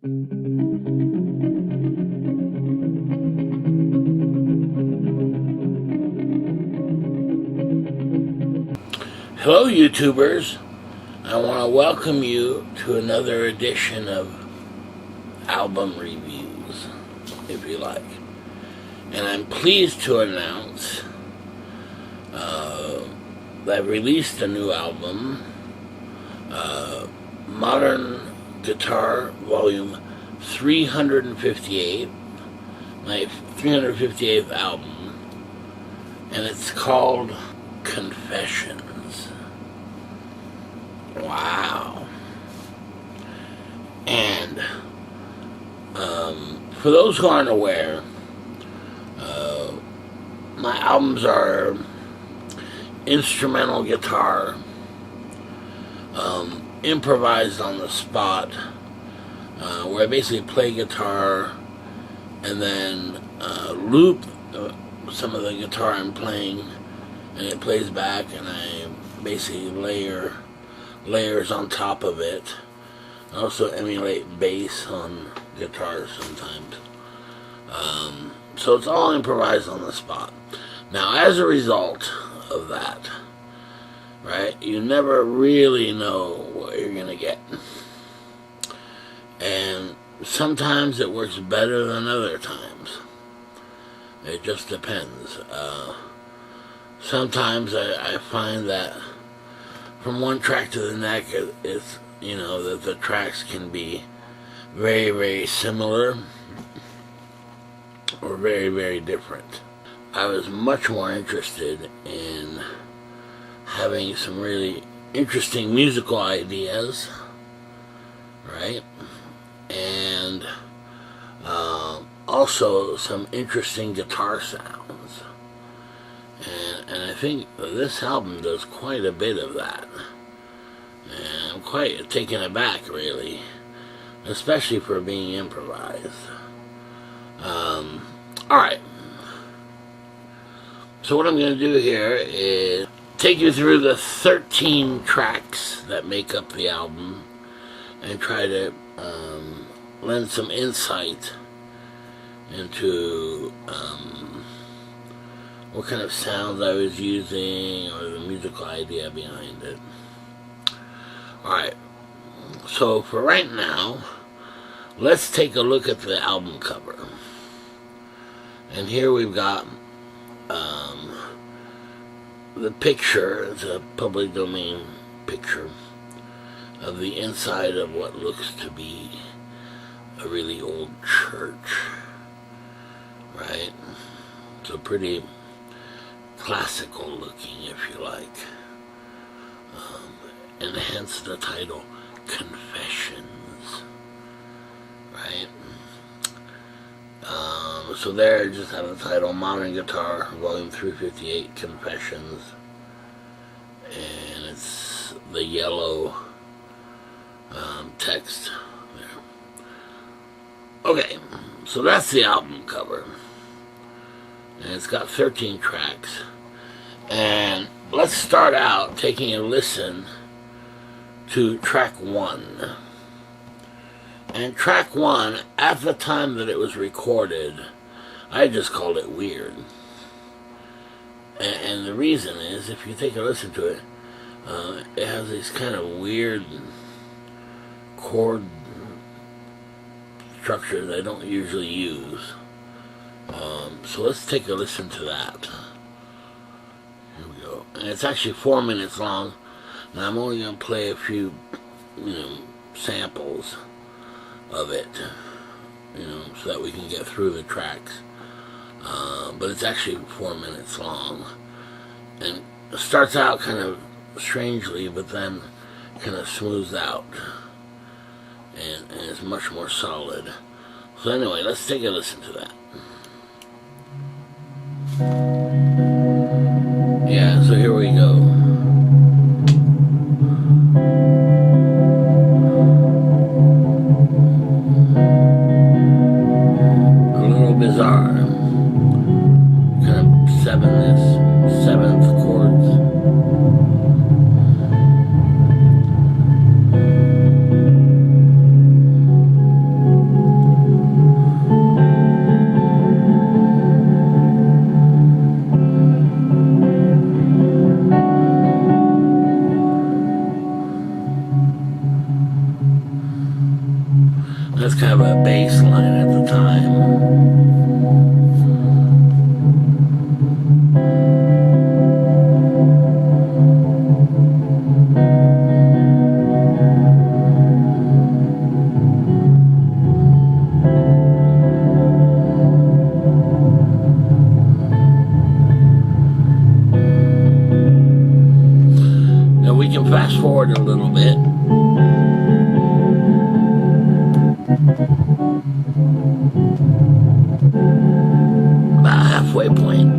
Hello, YouTubers. I want to welcome you to another edition of album reviews, if you like. And I'm pleased to announce that I've released a new album, Modern Guitar Volume 358, my 358th album, and it's called Confessions. Wow. And for those who aren't aware, my albums are instrumental guitar, improvised on the spot, where I basically play guitar and then loop some of the guitar I'm playing, and it plays back, and I basically layers on top of it. I also emulate bass on guitars sometimes. So it's all improvised on the spot. Now, as a result of that, right, you never really know what you're going to get. And sometimes it works better than other times. It just depends. Sometimes I find that from one track to the next, it's, you know, that the tracks can be very, very similar or very, very different. I was much more interested in having some really interesting musical ideas, right? And also some interesting guitar sounds. And I think this album does quite a bit of that. And I'm quite taken aback, really, especially for being improvised. Alright. So what I'm going to do here is take you through the 13 tracks that make up the album and try to lend some insight into what kind of sounds I was using or the musical idea behind it. Alright, so for right now, let's take a look at the album cover. And here we've got the picture. It's a public domain picture of the inside of what looks to be a really old church, right? So pretty classical looking, if you like, and hence the title Confessions, right? So there, just have the title Modern Guitar Volume 358 Confessions, and it's the yellow text there. Okay, so that's the album cover, and it's got 13 tracks. And let's start out taking a listen to track 1. And track 1, at the time that it was recorded, I just called it weird. And the reason is, if you take a listen to it, it has these kind of weird chord structures I don't usually use. So let's take a listen to that. Here we go. And it's actually 4 minutes long. Now I'm only going to play a few, samples of it, so that we can get through the tracks. But it's actually 4 minutes long. And it starts out kind of strangely, but then kind of smooths out. And it's much more solid. So anyway, let's take a listen to that. Yeah, so here we go. A little bizarre. Kind of seventh chords. That's kind of a bass line at the time. Now we can fast forward a little bit. About halfway point.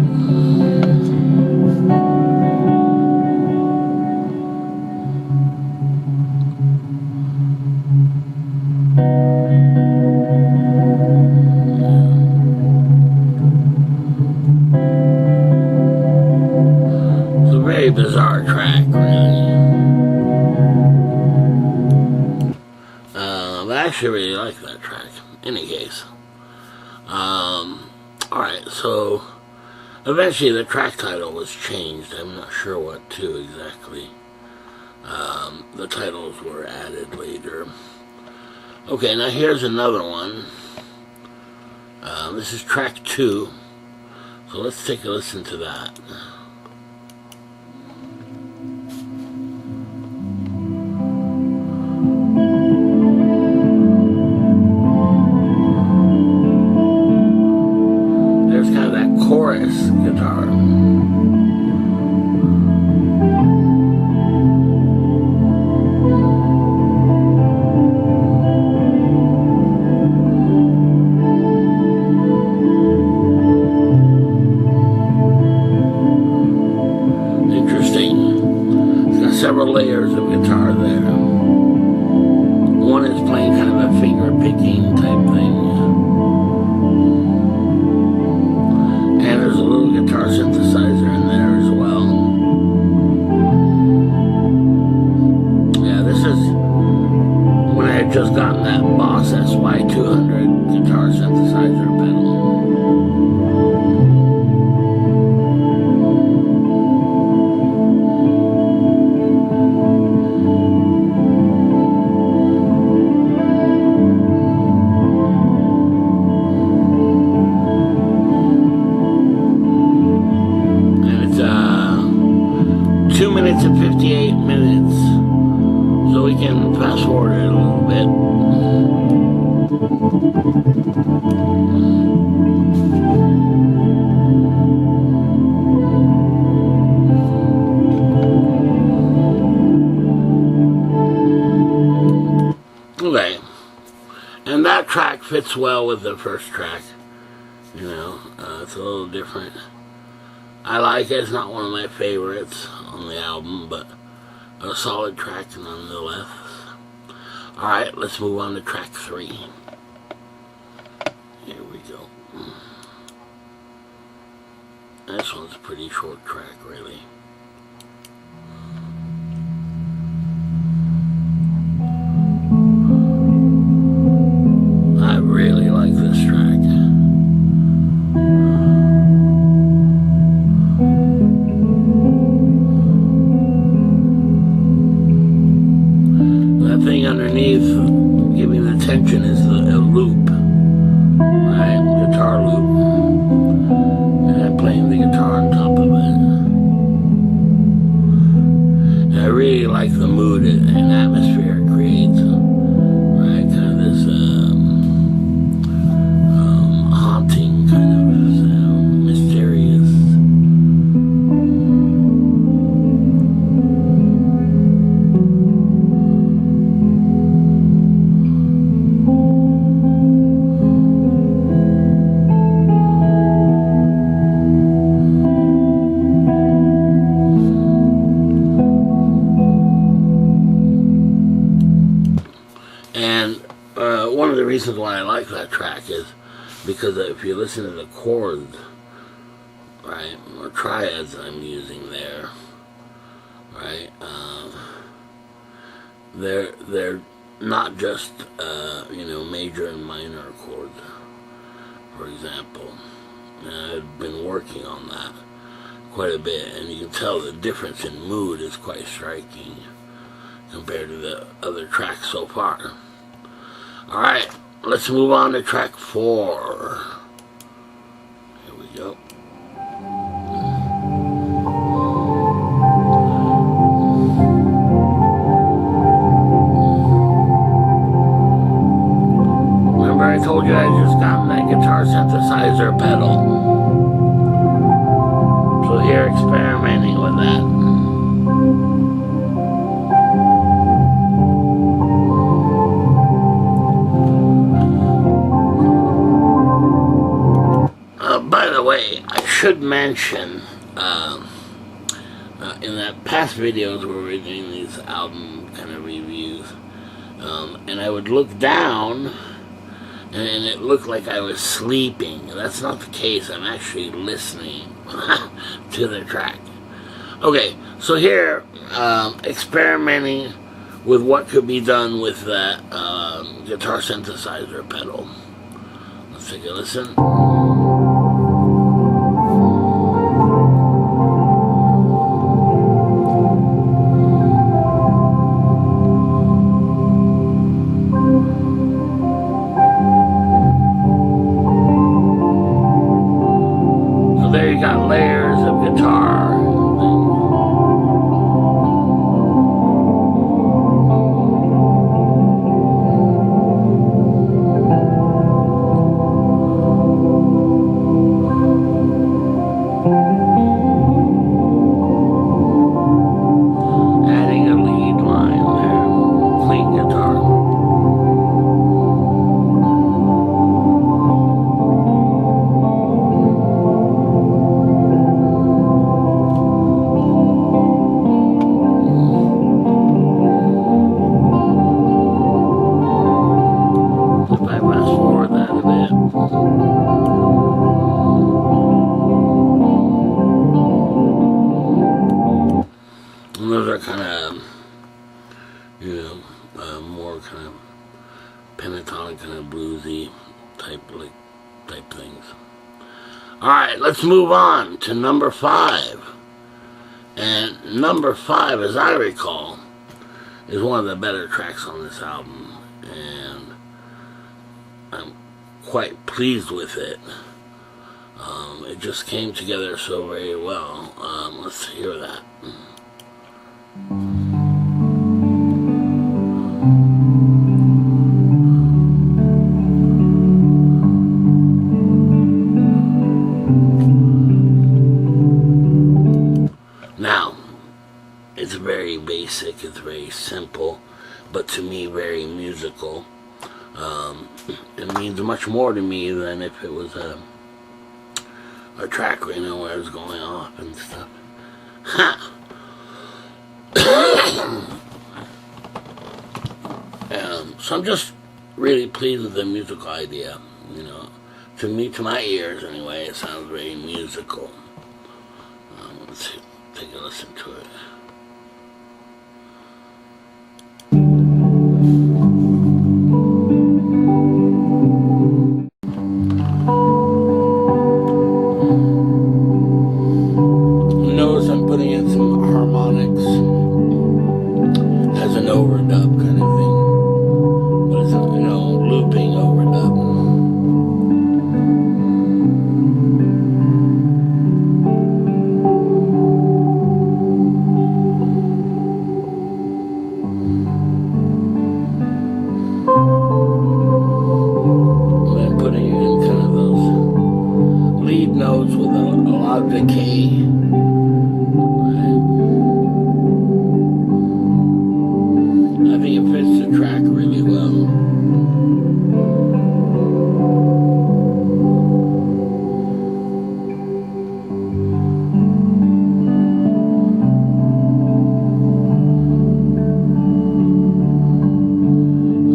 It's a very bizarre track, really. I actually really like that track. In any case. Alright, so eventually the track title was changed. I'm not sure what to exactly. The titles were added later. Okay, now here's another one. This is track 2. So let's take a listen to that. There's kind of that chorus guitar. Several layers of guitar there. One is playing kind of a finger picking type thing. And there's a little guitar synthesizer in there as well. Yeah, this is when I had just gotten that Boss SY200 guitar synthesizer pedal. And 58 minutes, so we can fast forward it a little bit. Okay, and that track fits well with the first track. You know, it's a little different. I like it. It's not one of my favorites on the album, but a solid track nonetheless. Alright, let's move on to track 3. Here we go. This one's a pretty short track, really. I really like this track. Thing underneath giving the tension is a loop, right? Guitar loop, and I'm playing the guitar on top of it. And I really like the mood and atmosphere it creates, right? Kind of this haunting kind of sound, mysterious. One of the reasons why I like that track is because if you listen to the chords, right, or triads I'm using there, right, they're not just major and minor chords, for example. And I've been working on that quite a bit, and you can tell the difference in mood is quite striking compared to the other tracks so far. Alright, let's move on to track 4. Here we go. Remember I told you I just got that guitar synthesizer pedal. So here, experimenting with that. By the way, I should mention, in that past videos where we were doing these album kind of reviews, and I would look down, and it looked like I was sleeping. That's not the case. I'm actually listening to the track. Okay, so here, experimenting with what could be done with that guitar synthesizer pedal. Let's take a listen. There you got layers of guitar. Adding a lead line there, clean guitar. And those are kind of, more kind of pentatonic, kind of bluesy type things. All right, let's move on to number 5. And number 5, as I recall, is one of the better tracks on this album, and I'm quite pleased with it. It just came together so very well. Let's hear that. Now, it's very basic, it's very simple, but to me very musical. It means much more to me than if it was a track, where it's going off and stuff. Ha! So I'm just really pleased with the musical idea. To me, to my ears anyway, it sounds very musical. Let's take a listen to it. Notice I'm putting in some harmonics as an overdub kind of thing, but it's looping overdub. And then putting in kind of those lead notes with a lot of decay. I think it fits the track really well.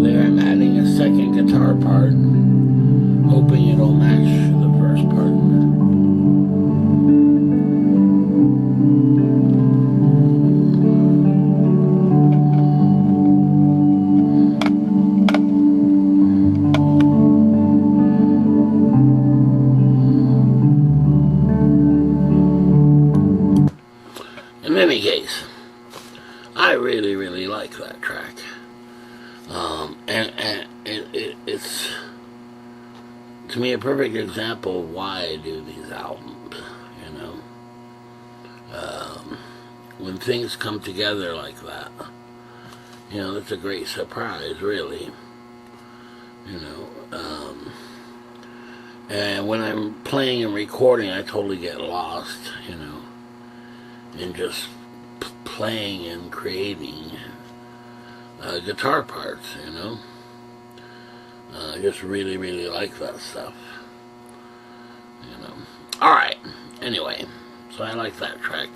There I'm adding a second guitar part, hoping it'll match the first part. In any case, I really, really like that track. And it's to me, a perfect example of why I do these albums, you know. When things come together like that, you know, that's a great surprise, really, you know. And when I'm playing and recording, I totally get lost, you know, in just playing and creating guitar parts, you know. I just really, really like that stuff, you know. Alright, anyway, so I like that track.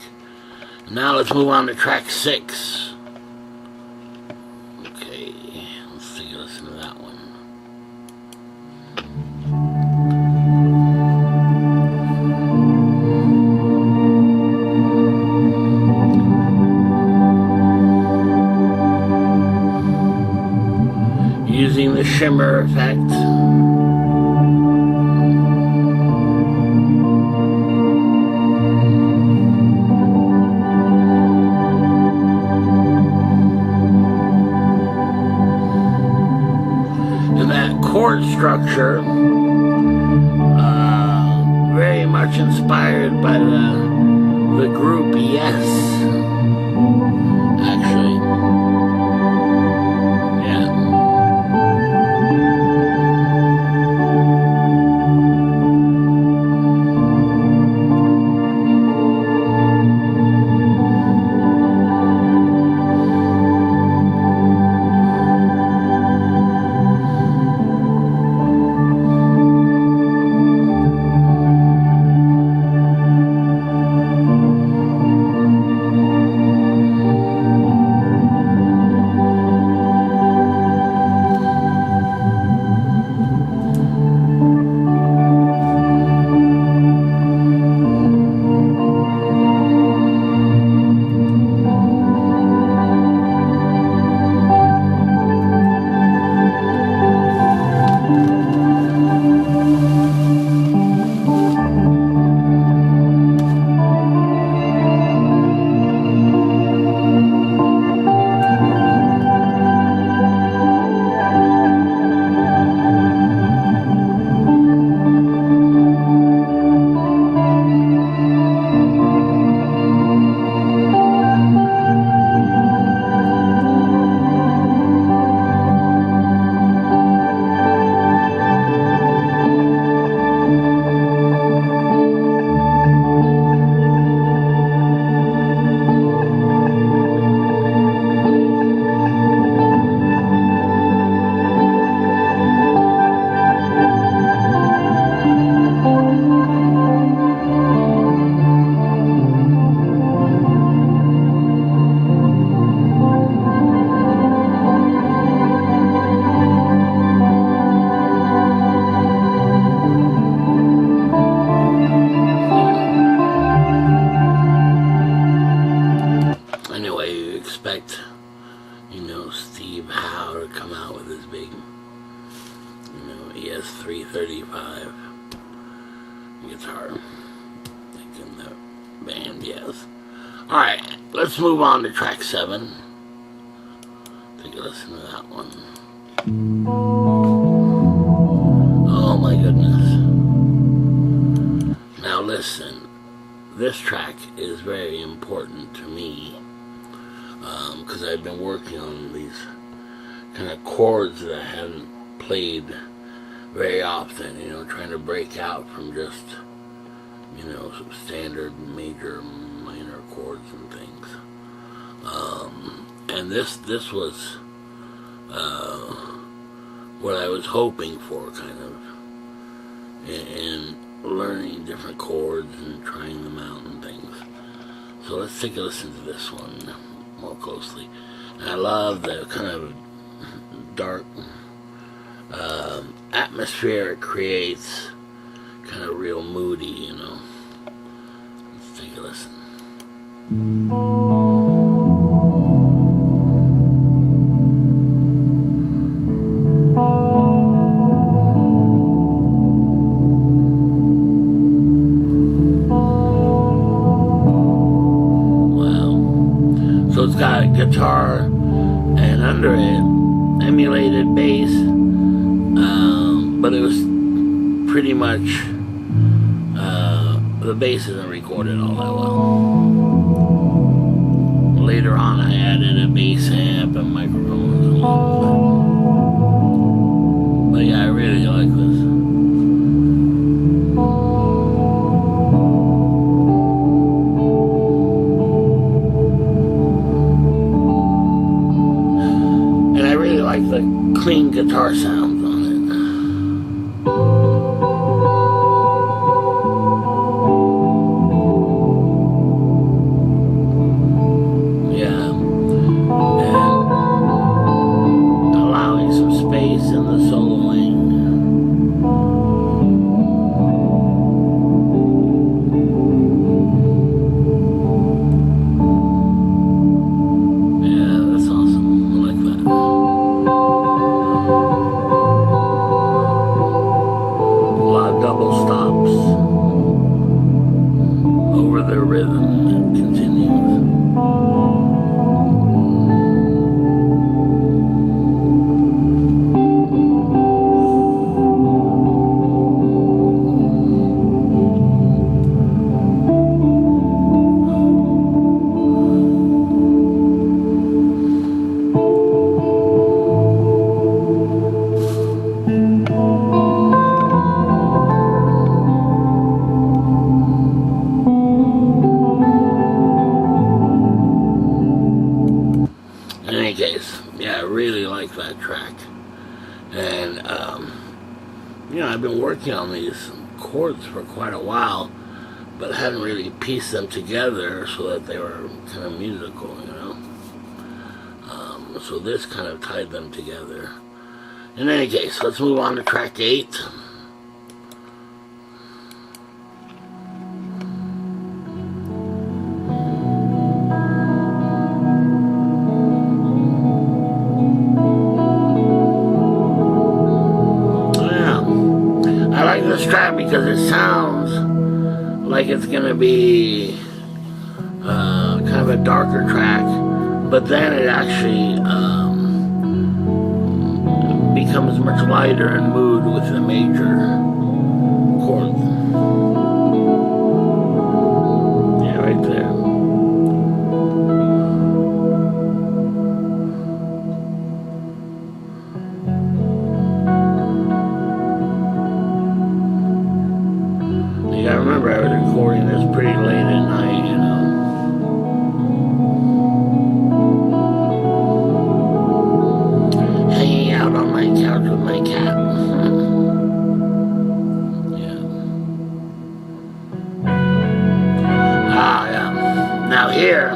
Now let's move on to track 6. Okay, let's take a listen to that one. Using the shimmer effect. And that chord structure, very much inspired by the group Yes, actually. ES335 guitar. Thinking the band, yes. Alright, let's move on to track 7. Take a listen to that one. Oh my goodness. Now listen, this track is very important to me because I've been working on these kind of chords that I haven't played very often, you know, trying to break out from just, you know, some standard major, minor chords and things. And this was what I was hoping for, kind of, in learning different chords and trying them out and things. So let's take a listen to this one more closely. And I love the kind of dark atmosphere it creates, kind of real moody, you know. Let's take a listen. Wow. So it's got a guitar and under it emulated bass, but it was pretty much the bass isn't recorded all that well. Later on, I added a bass amp and microphones. But yeah, I really like this. And I really like the clean guitar sounds on it. In the soloing. Yeah, that's awesome. I like that. A lot of double stops over the rhythm and continues. In any case, yeah, I really like that track. And, I've been working on these chords for quite a while, but hadn't really pieced them together so that they were kind of musical, so this kind of tied them together. In any case, let's move on to track 8. I like this track because it sounds like it's going to be kind of a darker track, but then it actually becomes much lighter in mood with the major chords. Yeah, right there. You gotta remember, I was recording this pretty late at night, hanging out on my couch with my cat. Yeah. Yeah. Now here,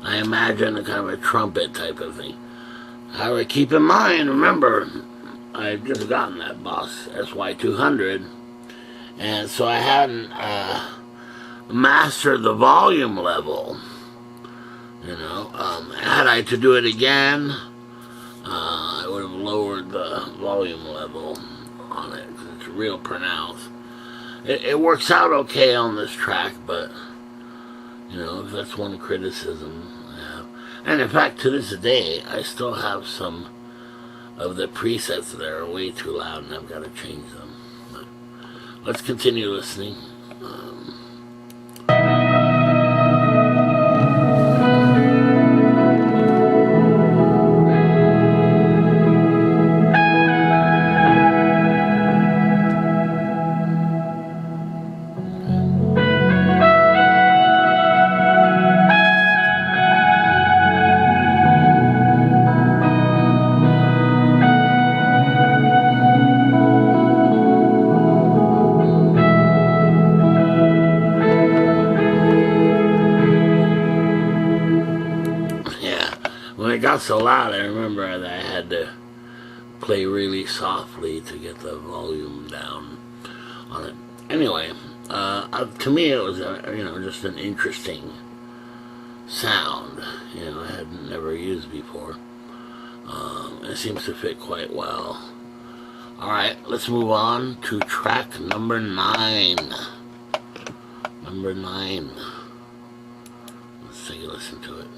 I imagine a kind of a trumpet type of thing. However, keep in mind, remember, I've just gotten that Boss SY200, and so I hadn't mastered the volume level. Had I to do it again, I would have lowered the volume level on it because it's real pronounced. It works out okay on this track, but that's one criticism I have. And in fact, to this day, I still have some of the presets that are way too loud, and I've got to change them. But let's continue listening. When it got so loud, I remember that I had to play really softly to get the volume down on it. Anyway, to me it was just an interesting sound. I had never used before. It seems to fit quite well. Alright, let's move on to track number 9. Number 9. Let's take a listen to it.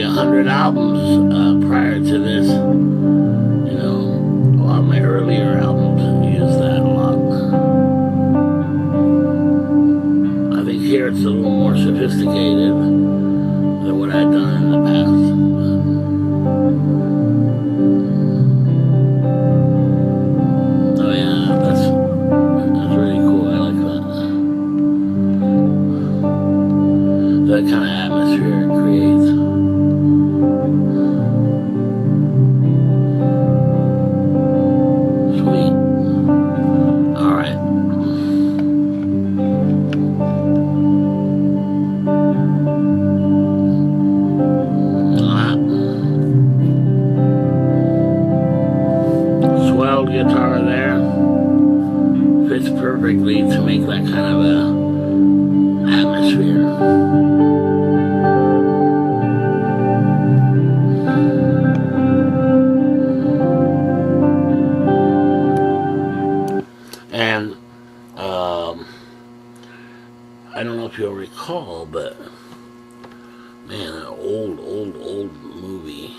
probably 100 albums prior to this. You know, a lot of my earlier albums use that a lot. I think here it's a little more sophisticated than what I'd done in the past. Oh yeah, that's really cool. I like that. That kind of atmosphere it creates. Sweet. All right. Swelled guitar there. Fits perfectly to make that kind of a atmosphere. And I don't know if you'll recall, but man, an old movie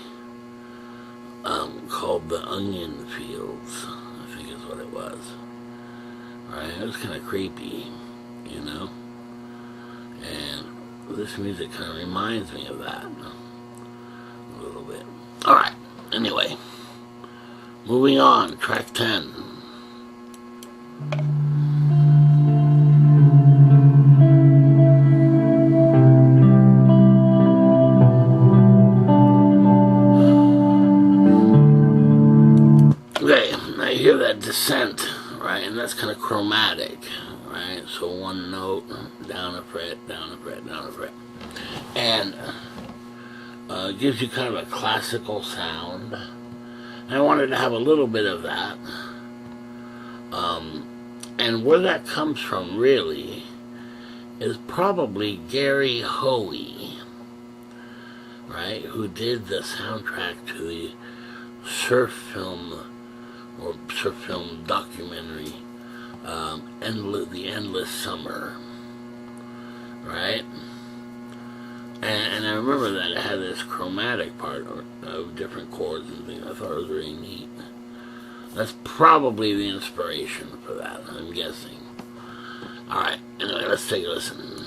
called The Onion Fields, I think is what it was. Right? It was kind of creepy, you know? And this music kind of reminds me of that a little bit. Alright, anyway. Moving on, track 10. Okay, now you hear that descent, right? And that's kind of chromatic, right? So one note, down a fret, down a fret, down a fret. And it gives you kind of a classical sound. And I wanted to have a little bit of that. And where that comes from, really, is probably Gary Hoey, right? Who did the soundtrack to the surf film documentary, The Endless Summer, right? And I remember that it had this chromatic part of different chords and things. I thought it was really neat. That's probably the inspiration for that, I'm guessing. Alright, anyway, let's take a listen.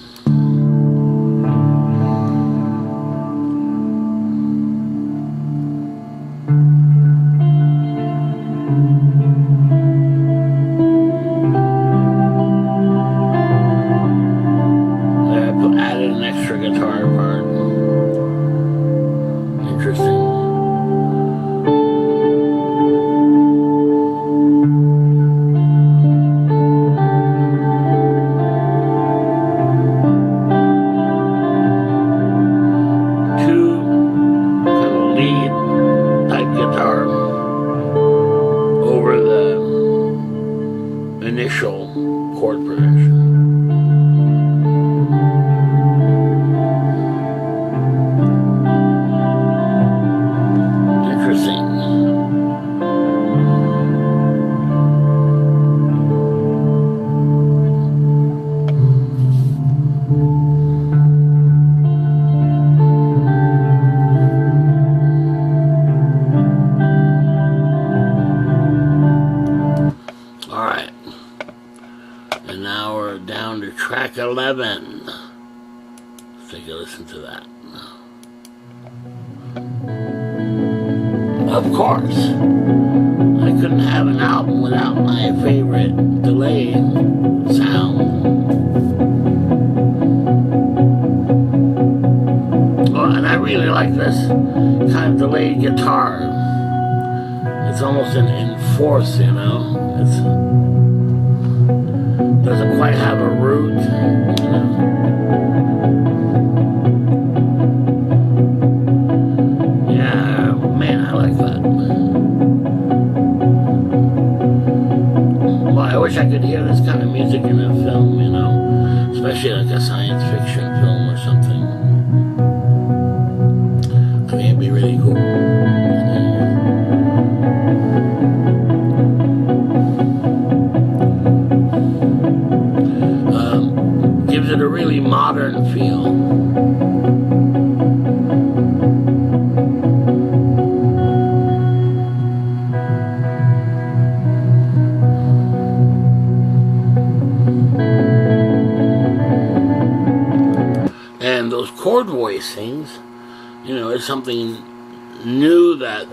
Added an extra guitar part. Interesting. Two kind of lead type guitar over the initial chord progression. Alright, and now we're down to track 11. Let's take a listen to that. Of course, I couldn't have an album without my favorite delay sound. Oh, and I really like this kind of delayed guitar. It's almost in fourths, you know. It doesn't quite have a root, you know. Yeah, man, I like that. Well, I wish I could hear this kind of music in a film, you know, especially like a science fiction film or something. I think it'd be really cool. Gives it a really modern feel. voicings. You know, it's something new that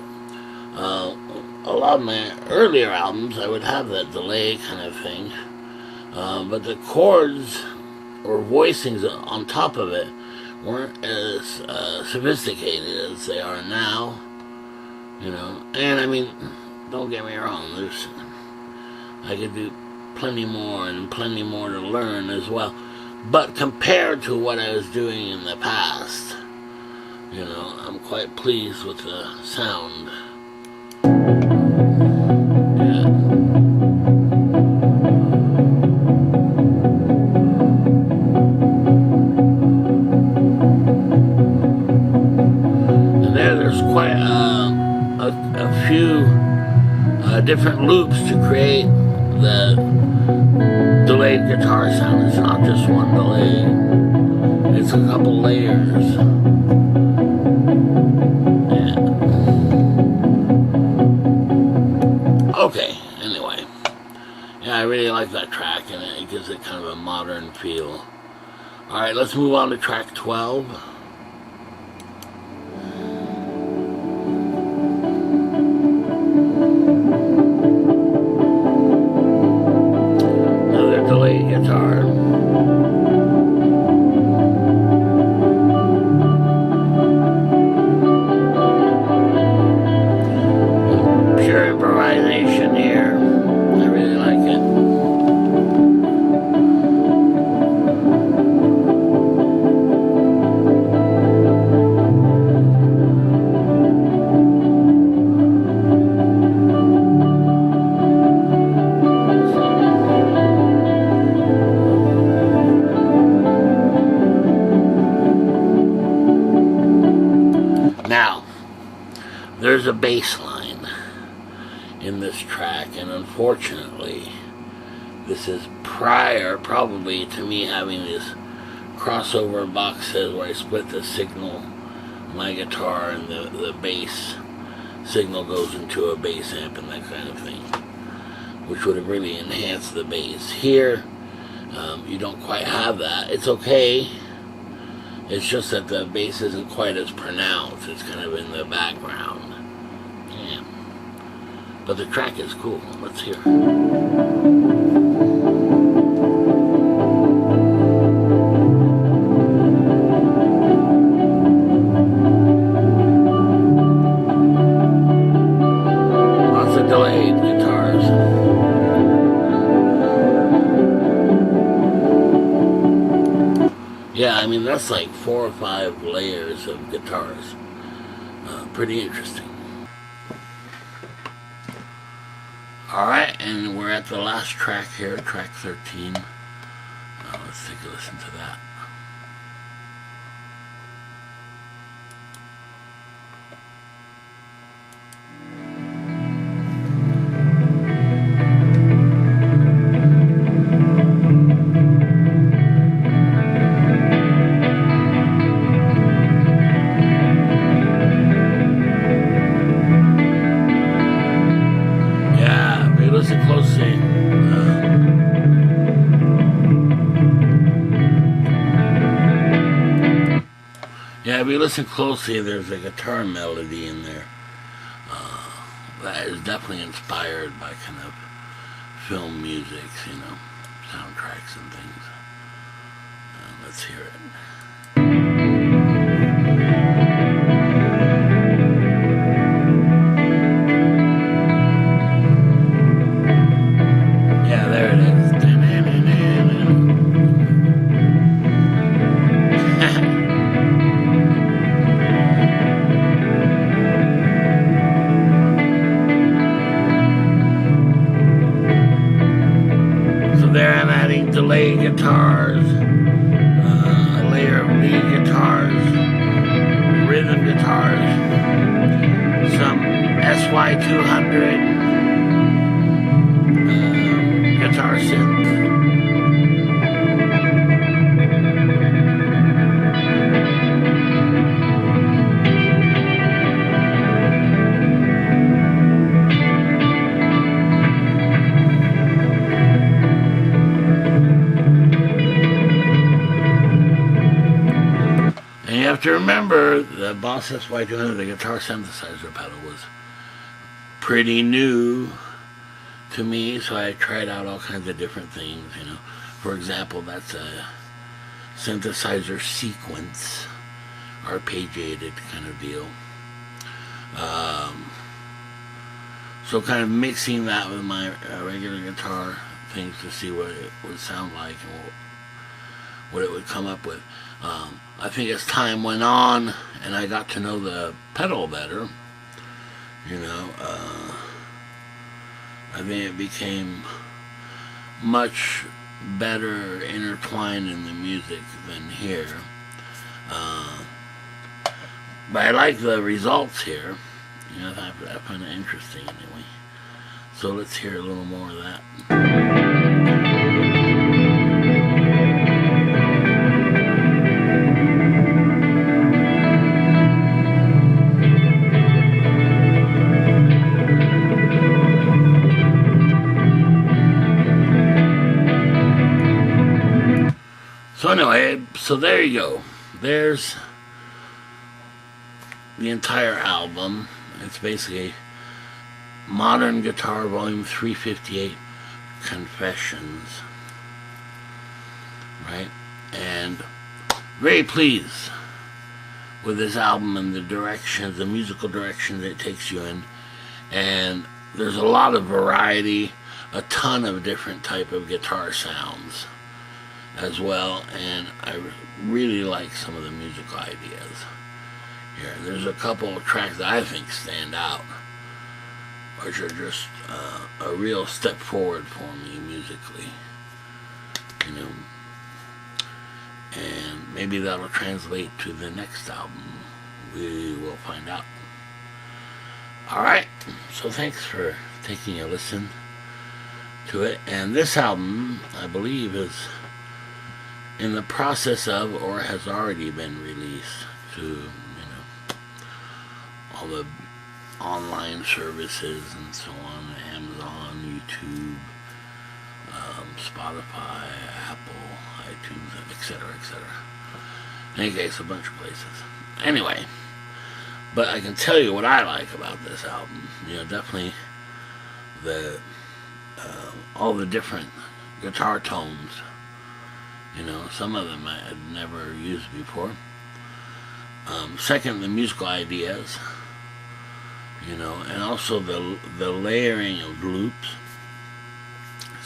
a lot of my earlier albums I would have that delay kind of thing. But the chords or voicings on top of it weren't as sophisticated as they are now. You know, and I mean, don't get me wrong, I could do plenty more and plenty more to learn as well. But compared to what I was doing in the past, you know, I'm quite pleased with the sound. Yeah. And there's quite a few different loops to create the delayed guitar sound. It's not just one delay, it's a couple layers. Yeah. Okay, anyway. Yeah, I really like that track, and it gives it kind of a modern feel. Alright, let's move on to track 12. Another delayed guitar. Pure improvisation here. I really like it. Now, there's a bass line in this track, and unfortunately, this is prior probably to me having this crossover box set where I split the signal, my guitar, and the bass signal goes into a bass amp and that kind of thing, which would have really enhanced the bass. Here, you don't quite have that. It's okay. It's just that the bass isn't quite as pronounced. It's kind of in the background. Yeah. But the track is cool. Let's hear it. Lots of delayed guitars. Yeah, I mean, that's like 4 or 5 layers of guitars. Pretty interesting. Alright, and we're at the last track here, track 13. Let's take a listen to that. Listen closely. Yeah, if you listen closely, there's a guitar melody in there that is definitely inspired by kind of film music, you know, soundtracks and things. Let's hear it. There I'm adding delay guitars, a layer of lead guitars, rhythm guitars, some SY200 guitar synth. to remember the Boss SY200, the guitar synthesizer pedal, was pretty new to me, so I tried out all kinds of different things, you know. For example, that's a synthesizer sequence, arpeggiated kind of deal. So kind of mixing that with my regular guitar things to see what it would sound like and what it would come up with. I think as time went on and I got to know the pedal better, you know, I think it became much better intertwined in the music than here. But I like the results here. You know, I find it interesting anyway. So let's hear a little more of that. So anyway, so there you go. There's the entire album. It's basically Modern Guitar Volume 358 Confessions, right? And very pleased with this album and the directions, the musical directions it takes you in. And there's a lot of variety, a ton of different type of guitar sounds as well, and I really like some of the musical ideas here. There's a couple of tracks that I think stand out, which are just a real step forward for me musically, you know, and maybe that'll translate to the next album. We will find out. Alright, so thanks for taking a listen to it, and this album, I believe, is in the process of, or has already been released to, you know, all the online services and so on, Amazon, YouTube, Spotify, Apple, iTunes, etc., etc. In any case, a bunch of places. Anyway, but I can tell you what I like about this album. You know, definitely the all the different guitar tones. You know, some of them I had never used before. Second, the musical ideas. You know, and also the layering of loops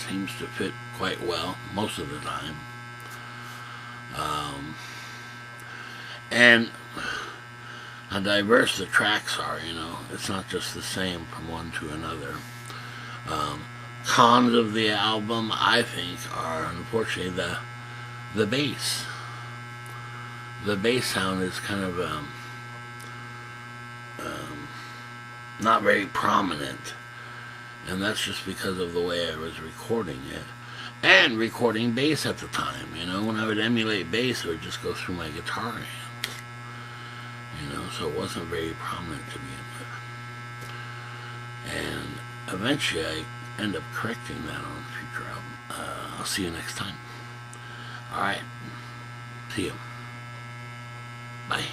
seems to fit quite well most of the time. And how diverse the tracks are, you know. It's not just the same from one to another. Cons of the album, I think, are unfortunately the bass. The bass sound is kind of not very prominent, and that's just because of the way I was recording it and recording bass at the time. You know, when I would emulate bass, it would just go through my guitar hands, you know, so it wasn't very prominent to begin with. And eventually I end up correcting that on a future album. I'll see you next time. Alright, see you. Bye.